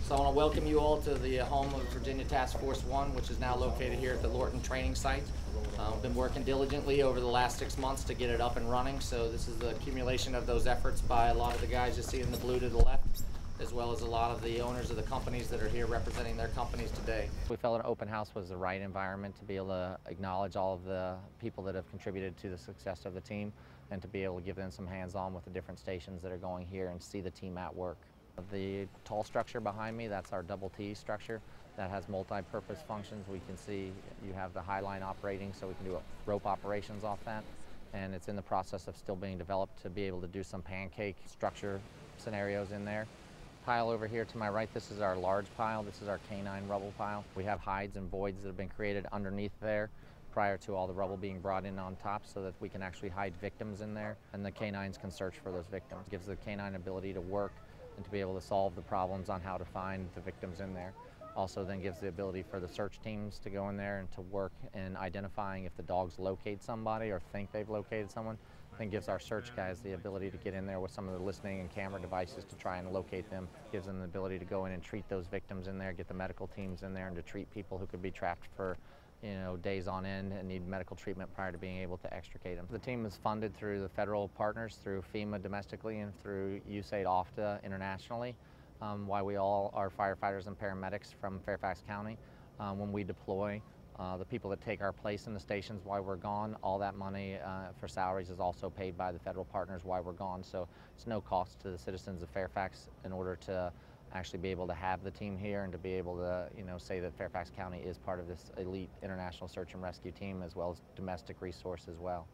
So I want to welcome you all to the home of Virginia Task Force 1, which is now located here at the Lorton training site. We've been working diligently over the last 6 months to get it up and running, so this is the accumulation of those efforts by a lot of the guys you see in the blue to the left, as well as a lot of the owners of the companies that are here representing their companies today. We felt an open house was the right environment to be able to acknowledge all of the people that have contributed to the success of the team and to be able to give them some hands-on with the different stations that are going here and see the team at work. The tall structure behind me, that's our double T structure that has multi-purpose functions. We can see you have the high line operating, so we can do rope operations off that, and it's in the process of still being developed to be able to do some pancake structure scenarios in there. Pile over here to my right, this is our large pile. This is our canine rubble pile. We have hides and voids that have been created underneath there prior to all the rubble being brought in on top so that we can actually hide victims in there, and the canines can search for those victims. It gives the canine ability to work and to be able to solve the problems on how to find the victims in there. Also then gives the ability for the search teams to go in there and to work in identifying if the dogs locate somebody or think they've located someone. Then gives our search guys the ability to get in there with some of the listening and camera devices to try and locate them. Gives them the ability to go in and treat those victims in there, get the medical teams in there, and to treat people who could be trapped for days on end and need medical treatment prior to being able to extricate them. The team is funded through the federal partners, through FEMA domestically and through USAID OFTA internationally. Why we all are firefighters and paramedics from Fairfax County. When we deploy, the people that take our place in the stations while we're gone, all that money for salaries is also paid by the federal partners while we're gone. So it's no cost to the citizens of Fairfax in order to actually be able to have the team here and to be able to say that Fairfax County is part of this elite international search and rescue team as well as domestic resource as well.